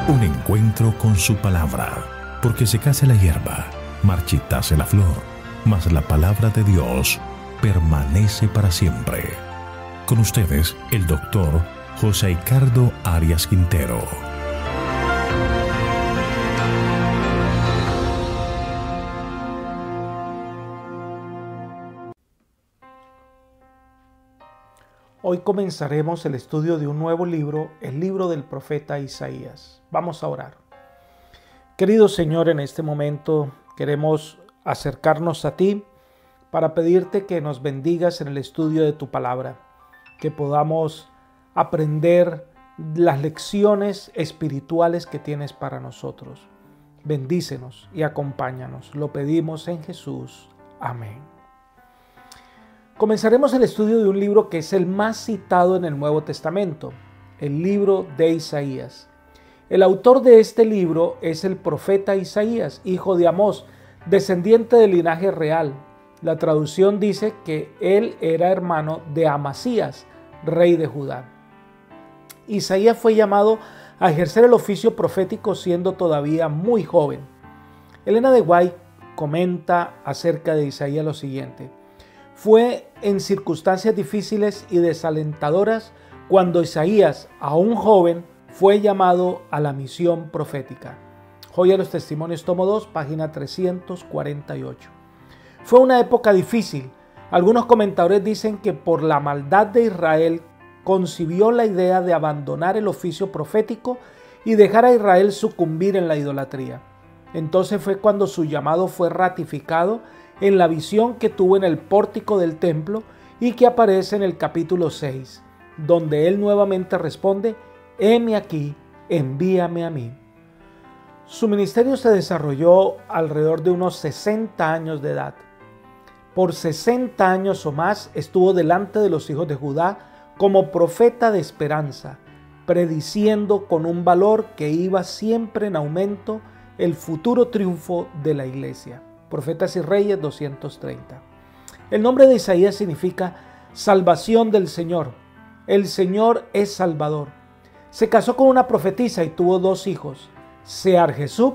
Un encuentro con su palabra, porque secase la hierba, marchitase la flor, mas la palabra de Dios permanece para siempre. Con ustedes, el doctor José Ricardo Arias Quintero. Hoy comenzaremos el estudio de un nuevo libro, el libro del profeta Isaías. Vamos a orar. Querido Señor, en este momento queremos acercarnos a ti para pedirte que nos bendigas en el estudio de tu palabra, que podamos aprender las lecciones espirituales que tienes para nosotros. Bendícenos y acompáñanos. Lo pedimos en Jesús. Amén. Comenzaremos el estudio de un libro que es el más citado en el Nuevo Testamento, el libro de Isaías. El autor de este libro es el profeta Isaías, hijo de Amós, descendiente del linaje real. La traducción dice que él era hermano de Amasías, rey de Judá. Isaías fue llamado a ejercer el oficio profético siendo todavía muy joven. Elena de White comenta acerca de Isaías lo siguiente: fue en circunstancias difíciles y desalentadoras cuando Isaías, aún joven, fue llamado a la misión profética. Joya de los Testimonios, tomo 2, página 348. Fue una época difícil. Algunos comentadores dicen que por la maldad de Israel concibió la idea de abandonar el oficio profético y dejar a Israel sucumbir en la idolatría. Entonces fue cuando su llamado fue ratificado en la visión que tuvo en el pórtico del templo y que aparece en el capítulo 6, donde él nuevamente responde: heme aquí, envíame a mí. Su ministerio se desarrolló alrededor de unos 60 años de edad. Por 60 años o más estuvo delante de los hijos de Judá como profeta de esperanza, prediciendo con un valor que iba siempre en aumento el futuro triunfo de la iglesia. Profetas y Reyes 230. El nombre de Isaías significa salvación del Señor. El Señor es Salvador. Se casó con una profetisa y tuvo dos hijos, Sear-Jesub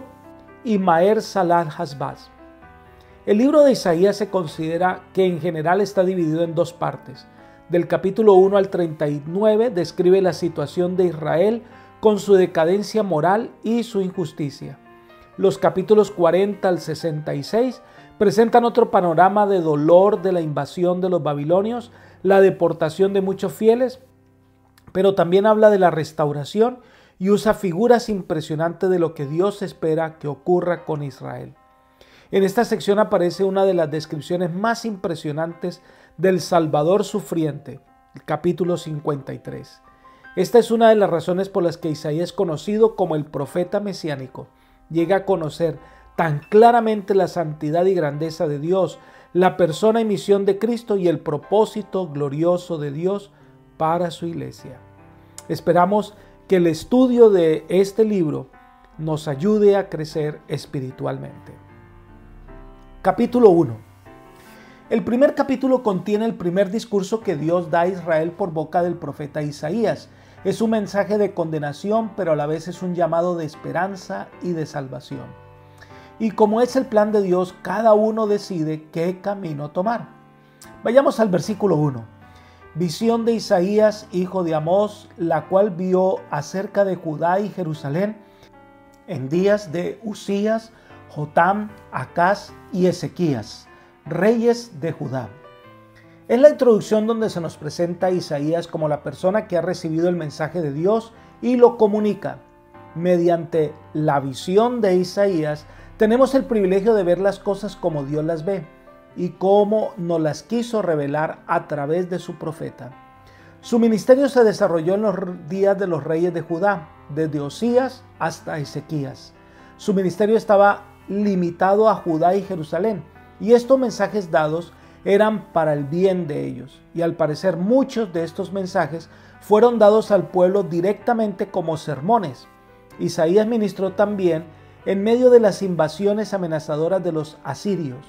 y Maher-Salal-Hasbaz. El libro de Isaías se considera que en general está dividido en dos partes. Del capítulo 1 al 39 describe la situación de Israel con su decadencia moral y su injusticia. Los capítulos 40 al 66 presentan otro panorama de dolor de la invasión de los babilonios, la deportación de muchos fieles, pero también habla de la restauración y usa figuras impresionantes de lo que Dios espera que ocurra con Israel. En esta sección aparece una de las descripciones más impresionantes del Salvador sufriente, el capítulo 53. Esta es una de las razones por las que Isaías es conocido como el profeta mesiánico. Llega a conocer tan claramente la santidad y grandeza de Dios, la persona y misión de Cristo y el propósito glorioso de Dios para su iglesia. Esperamos que el estudio de este libro nos ayude a crecer espiritualmente. Capítulo 1. El primer capítulo contiene el primer discurso que Dios da a Israel por boca del profeta Isaías. Es un mensaje de condenación, pero a la vez es un llamado de esperanza y de salvación. Y como es el plan de Dios, cada uno decide qué camino tomar. Vayamos al versículo 1. Visión de Isaías, hijo de Amós, la cual vio acerca de Judá y Jerusalén en días de Usías, Jotam, Acaz y Ezequías, reyes de Judá. Es la introducción donde se nos presenta a Isaías como la persona que ha recibido el mensaje de Dios y lo comunica. Mediante la visión de Isaías tenemos el privilegio de ver las cosas como Dios las ve y cómo nos las quiso revelar a través de su profeta. Su ministerio se desarrolló en los días de los reyes de Judá, desde Osías hasta Ezequías. Su ministerio estaba limitado a Judá y Jerusalén, y estos mensajes dados eran para el bien de ellos, y al parecer muchos de estos mensajes fueron dados al pueblo directamente como sermones. Isaías ministró también en medio de las invasiones amenazadoras de los asirios,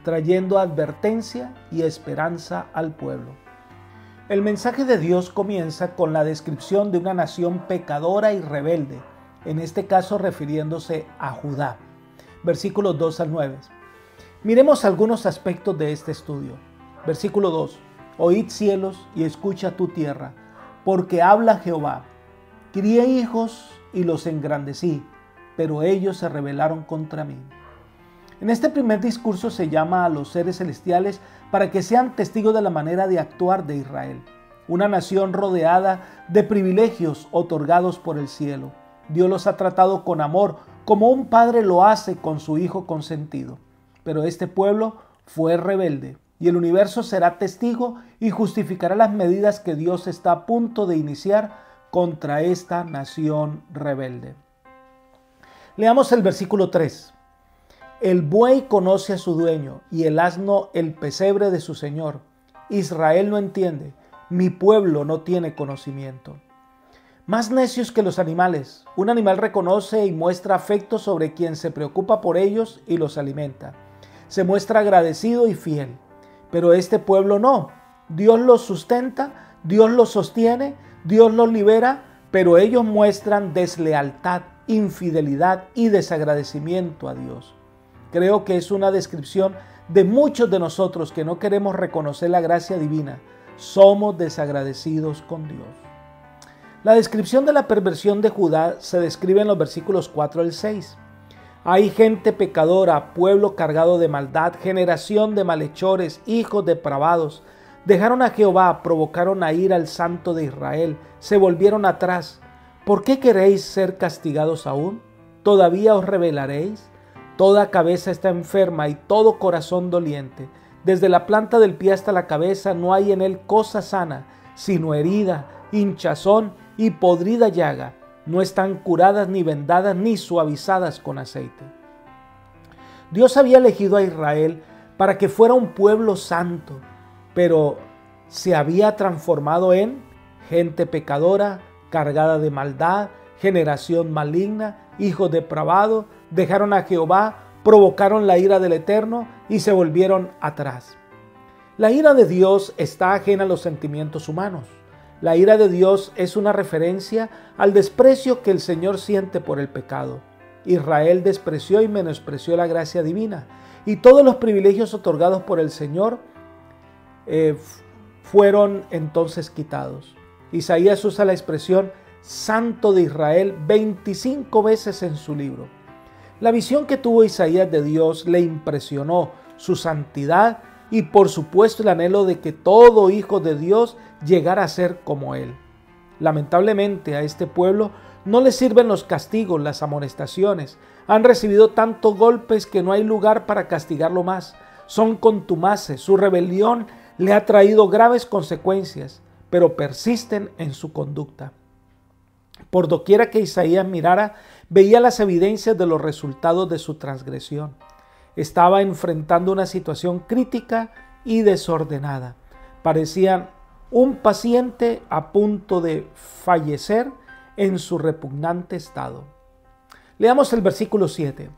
trayendo advertencia y esperanza al pueblo. El mensaje de Dios comienza con la descripción de una nación pecadora y rebelde, en este caso refiriéndose a Judá. Versículos 2 al 9. Miremos algunos aspectos de este estudio. Versículo 2. Oíd cielos y escucha tu tierra, porque habla Jehová. Crié hijos y los engrandecí, pero ellos se rebelaron contra mí. En este primer discurso se llama a los seres celestiales para que sean testigos de la manera de actuar de Israel, una nación rodeada de privilegios otorgados por el cielo. Dios los ha tratado con amor, como un padre lo hace con su hijo consentido. Pero este pueblo fue rebelde, y el universo será testigo y justificará las medidas que Dios está a punto de iniciar contra esta nación rebelde. Leamos el versículo 3. El buey conoce a su dueño y el asno el pesebre de su señor. Israel no entiende, mi pueblo no tiene conocimiento. Más necios que los animales, un animal reconoce y muestra afecto sobre quien se preocupa por ellos y los alimenta. Se muestra agradecido y fiel, pero este pueblo no. Dios los sustenta, Dios los sostiene, Dios los libera, pero ellos muestran deslealtad, infidelidad y desagradecimiento a Dios. Creo que es una descripción de muchos de nosotros que no queremos reconocer la gracia divina. Somos desagradecidos con Dios. La descripción de la perversión de Judá se describe en los versículos 4 al 6. Hay gente pecadora, pueblo cargado de maldad, generación de malhechores, hijos depravados. Dejaron a Jehová, provocaron a ira al Santo de Israel, se volvieron atrás. ¿Por qué queréis ser castigados aún? ¿Todavía os rebelaréis? Toda cabeza está enferma y todo corazón doliente. Desde la planta del pie hasta la cabeza no hay en él cosa sana, sino herida, hinchazón y podrida llaga. No están curadas ni vendadas ni suavizadas con aceite. Dios había elegido a Israel para que fuera un pueblo santo, pero se había transformado en gente pecadora, cargada de maldad, generación maligna, hijos depravados. Dejaron a Jehová, provocaron la ira del Eterno y se volvieron atrás. La ira de Dios está ajena a los sentimientos humanos. La ira de Dios es una referencia al desprecio que el Señor siente por el pecado. Israel despreció y menospreció la gracia divina, y todos los privilegios otorgados por el Señor fueron entonces quitados. Isaías usa la expresión Santo de Israel 25 veces en su libro. La visión que tuvo Isaías de Dios le impresionó, su santidad y por supuesto el anhelo de que todo hijo de Dios llegara a ser como él. Lamentablemente a este pueblo no le sirven los castigos, las amonestaciones. Han recibido tantos golpes que no hay lugar para castigarlo más. Son contumaces, su rebelión le ha traído graves consecuencias, pero persisten en su conducta. Por doquiera que Isaías mirara, veía las evidencias de los resultados de su transgresión. Estaba enfrentando una situación crítica y desordenada. Parecían un paciente a punto de fallecer en su repugnante estado. Leamos el versículo 7.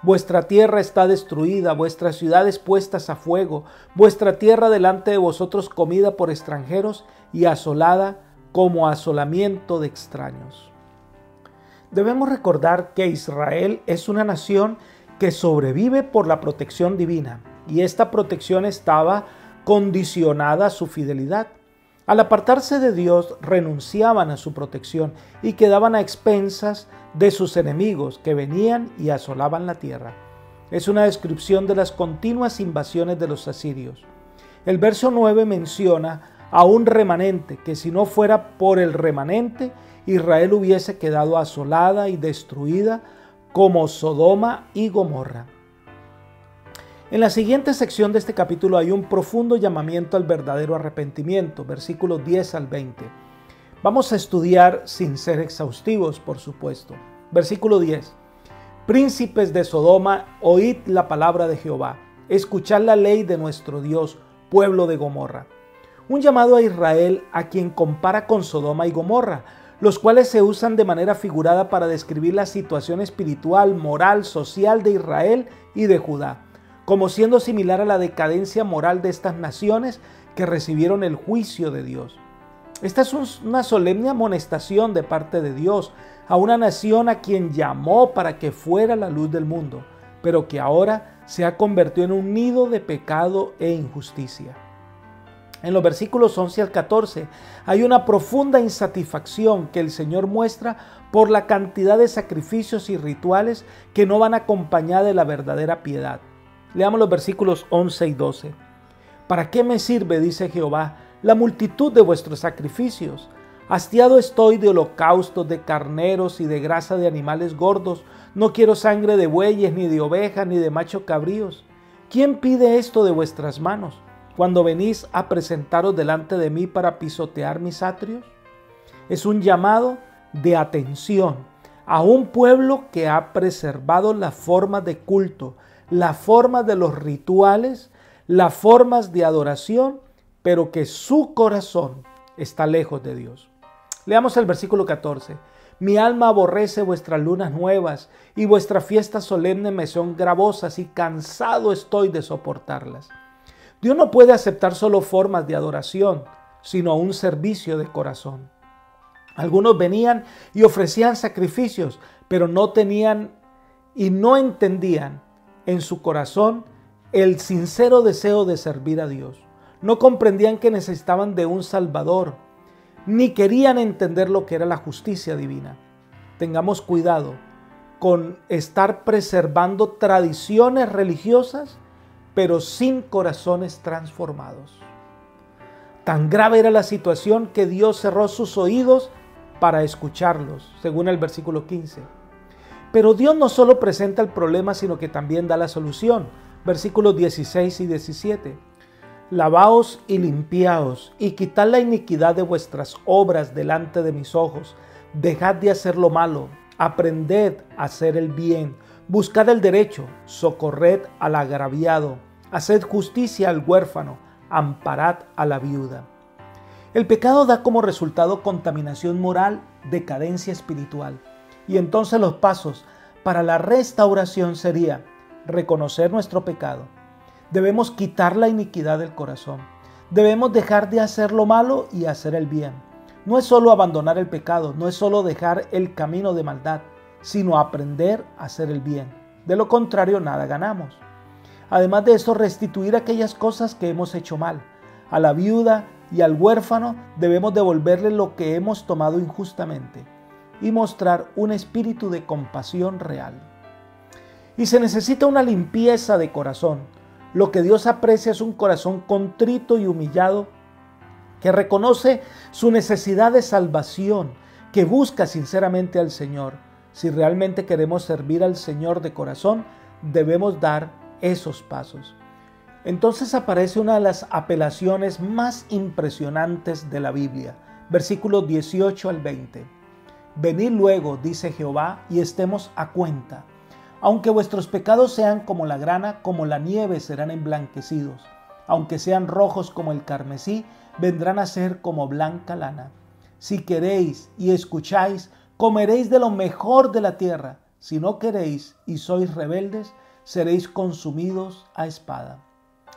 Vuestra tierra está destruida, vuestras ciudades puestas a fuego, vuestra tierra delante de vosotros comida por extranjeros y asolada como asolamiento de extraños. Debemos recordar que Israel es una nación que sobrevive por la protección divina, y esta protección estaba condicionada a su fidelidad. Al apartarse de Dios, renunciaban a su protección y quedaban a expensas de sus enemigos que venían y asolaban la tierra. Es una descripción de las continuas invasiones de los asirios. El verso 9 menciona a un remanente que si no fuera por el remanente, Israel hubiese quedado asolada y destruida como Sodoma y Gomorra. En la siguiente sección de este capítulo hay un profundo llamamiento al verdadero arrepentimiento, versículos 10 al 20. Vamos a estudiar sin ser exhaustivos, por supuesto. Versículo 10. Príncipes de Sodoma, oíd la palabra de Jehová. Escuchad la ley de nuestro Dios, pueblo de Gomorra. Un llamado a Israel a quien compara con Sodoma y Gomorra, los cuales se usan de manera figurada para describir la situación espiritual, moral, social de Israel y de Judá, como siendo similar a la decadencia moral de estas naciones que recibieron el juicio de Dios. Esta es una solemne amonestación de parte de Dios a una nación a quien llamó para que fuera la luz del mundo, pero que ahora se ha convertido en un nido de pecado e injusticia. En los versículos 11 al 14 hay una profunda insatisfacción que el Señor muestra por la cantidad de sacrificios y rituales que no van acompañados de la verdadera piedad. Leamos los versículos 11 y 12. ¿Para qué me sirve, dice Jehová, la multitud de vuestros sacrificios? Hastiado estoy de holocaustos, de carneros y de grasa de animales gordos. No quiero sangre de bueyes, ni de ovejas, ni de machos cabríos. ¿Quién pide esto de vuestras manos cuando venís a presentaros delante de mí para pisotear mis atrios? Es un llamado de atención a un pueblo que ha preservado las formas de culto, las formas de los rituales, las formas de adoración, pero que su corazón está lejos de Dios. Leamos el versículo 14. Mi alma aborrece vuestras lunas nuevas y vuestras fiestas solemnes me son gravosas y cansado estoy de soportarlas. Dios no puede aceptar solo formas de adoración, sino un servicio de corazón. Algunos venían y ofrecían sacrificios, pero no tenían y no entendían en su corazón el sincero deseo de servir a Dios. No comprendían que necesitaban de un Salvador, ni querían entender lo que era la justicia divina. Tengamos cuidado con estar preservando tradiciones religiosas, pero sin corazones transformados. Tan grave era la situación que Dios cerró sus oídos para escucharlos, según el versículo 15. Pero Dios no solo presenta el problema, sino que también da la solución. Versículos 16 y 17. Lavaos y limpiaos, y quitad la iniquidad de vuestras obras delante de mis ojos. Dejad de hacer lo malo, aprended a hacer el bien, buscad el derecho, socorred al agraviado, haced justicia al huérfano, amparad a la viuda. El pecado da como resultado contaminación moral, decadencia espiritual. Y entonces los pasos para la restauración sería reconocer nuestro pecado. Debemos quitar la iniquidad del corazón. Debemos dejar de hacer lo malo y hacer el bien. No es solo abandonar el pecado, no es solo dejar el camino de maldad, sino aprender a hacer el bien. De lo contrario, nada ganamos. Además de eso, restituir aquellas cosas que hemos hecho mal. A la viuda y al huérfano debemos devolverle lo que hemos tomado injustamente y mostrar un espíritu de compasión real. Y se necesita una limpieza de corazón. Lo que Dios aprecia es un corazón contrito y humillado que reconoce su necesidad de salvación, que busca sinceramente al Señor. Si realmente queremos servir al Señor de corazón, debemos dar esos pasos. Entonces aparece una de las apelaciones más impresionantes de la Biblia, versículos 18 al 20. Venid luego, dice Jehová, y estemos a cuenta. Aunque vuestros pecados sean como la grana, como la nieve serán emblanquecidos. Aunque sean rojos como el carmesí, vendrán a ser como blanca lana. Si queréis y escucháis, comeréis de lo mejor de la tierra. Si no queréis y sois rebeldes, seréis consumidos a espada.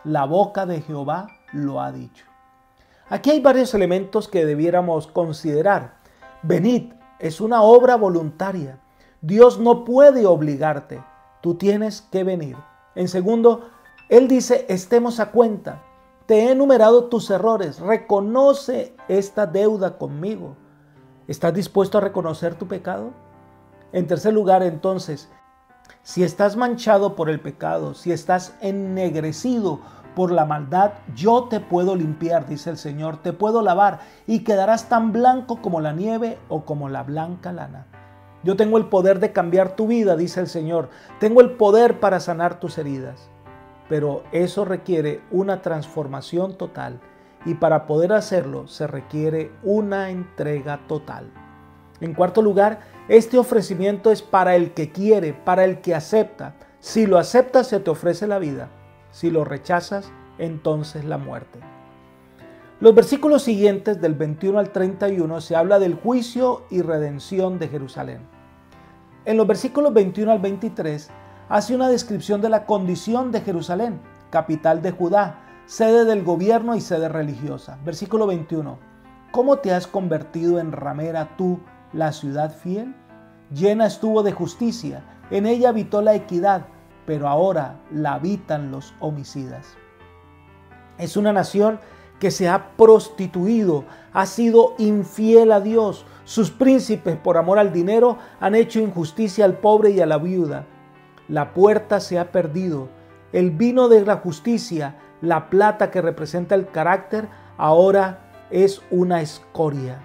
La boca de Jehová lo ha dicho. Aquí hay varios elementos que debiéramos considerar. Venid es una obra voluntaria. Dios no puede obligarte. Tú tienes que venir. En segundo, Él dice, estemos a cuenta. Te he enumerado tus errores. Reconoce esta deuda conmigo. ¿Estás dispuesto a reconocer tu pecado? En tercer lugar, entonces, si estás manchado por el pecado, si estás ennegrecido por la maldad, yo te puedo limpiar, dice el Señor, te puedo lavar y quedarás tan blanco como la nieve o como la blanca lana. Yo tengo el poder de cambiar tu vida, dice el Señor. Tengo el poder para sanar tus heridas. Pero eso requiere una transformación total. Y para poder hacerlo se requiere una entrega total. En cuarto lugar, este ofrecimiento es para el que quiere, para el que acepta. Si lo aceptas, se te ofrece la vida. Si lo rechazas, entonces la muerte. Los versículos siguientes, del 21 al 31, se habla del juicio y redención de Jerusalén. En los versículos 21 al 23, hace una descripción de la condición de Jerusalén, capital de Judá, sede del gobierno y sede religiosa. Versículo 21. ¿Cómo te has convertido en ramera tú, la ciudad fiel? Llena estuvo de justicia, en ella habitó la equidad, pero ahora la habitan los homicidas. Es una nación que se ha prostituido, ha sido infiel a Dios. Sus príncipes, por amor al dinero, han hecho injusticia al pobre y a la viuda. La puerta se ha perdido. El vino de la justicia, la plata que representa el carácter, ahora es una escoria.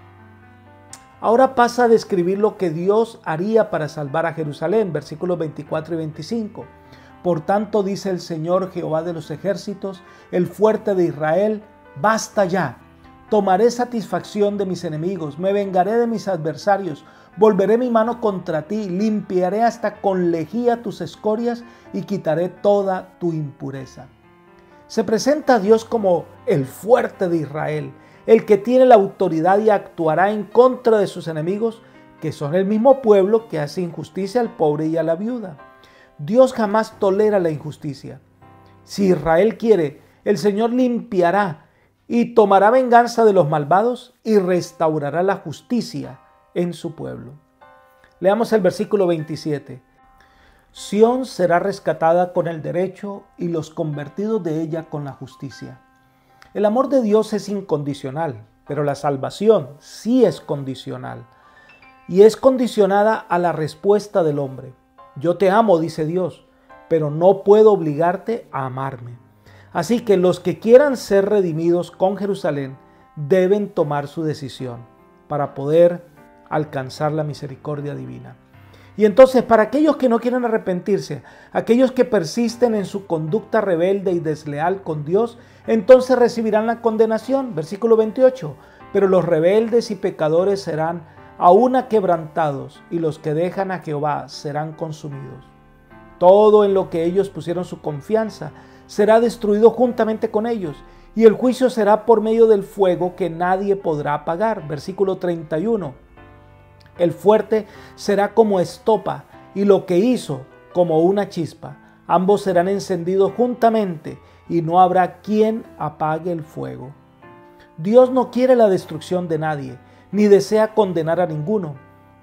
Ahora pasa a describir lo que Dios haría para salvar a Jerusalén, versículos 24 y 25. Por tanto, dice el Señor Jehová de los ejércitos, el fuerte de Israel, basta ya. Tomaré satisfacción de mis enemigos, me vengaré de mis adversarios, volveré mi mano contra ti, limpiaré hasta con lejía tus escorias y quitaré toda tu impureza. Se presenta a Dios como el fuerte de Israel, el que tiene la autoridad y actuará en contra de sus enemigos, que son el mismo pueblo que hace injusticia al pobre y a la viuda. Dios jamás tolera la injusticia. Si Israel quiere, el Señor limpiará y tomará venganza de los malvados y restaurará la justicia en su pueblo. Leamos el versículo 27. Sión será rescatada con el derecho y los convertidos de ella con la justicia. El amor de Dios es incondicional, pero la salvación sí es condicional. Y es condicionada a la respuesta del hombre. Yo te amo, dice Dios, pero no puedo obligarte a amarme. Así que los que quieran ser redimidos con Jerusalén deben tomar su decisión para poder alcanzar la misericordia divina. Y entonces, para aquellos que no quieren arrepentirse, aquellos que persisten en su conducta rebelde y desleal con Dios, entonces recibirán la condenación. Versículo 28. Pero los rebeldes y pecadores serán aún quebrantados, y los que dejan a Jehová serán consumidos. Todo en lo que ellos pusieron su confianza será destruido juntamente con ellos, y el juicio será por medio del fuego que nadie podrá apagar. Versículo 31. El fuerte será como estopa, y lo que hizo como una chispa. Ambos serán encendidos juntamente, y no habrá quien apague el fuego. Dios no quiere la destrucción de nadie, ni desea condenar a ninguno,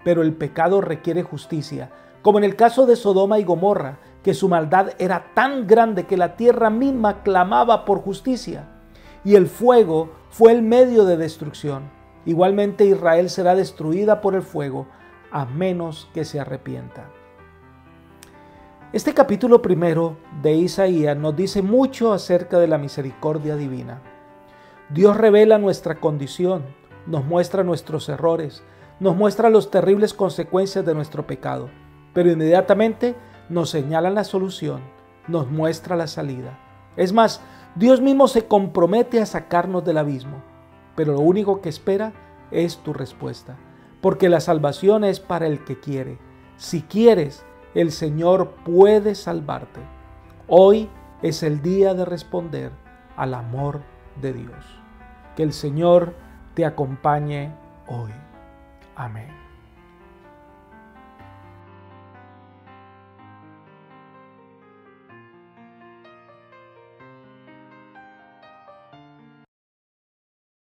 pero el pecado requiere justicia, como en el caso de Sodoma y Gomorra, que su maldad era tan grande que la tierra misma clamaba por justicia, y el fuego fue el medio de destrucción. Igualmente Israel será destruida por el fuego, a menos que se arrepienta. Este capítulo primero de Isaías nos dice mucho acerca de la misericordia divina. Dios revela nuestra condición, nos muestra nuestros errores, nos muestra las terribles consecuencias de nuestro pecado, pero inmediatamente nos señala la solución, nos muestra la salida. Es más, Dios mismo se compromete a sacarnos del abismo, pero lo único que espera es tu respuesta, porque la salvación es para el que quiere. Si quieres, el Señor puede salvarte. Hoy es el día de responder al amor de Dios. Que el Señor te acompañe hoy. Amén.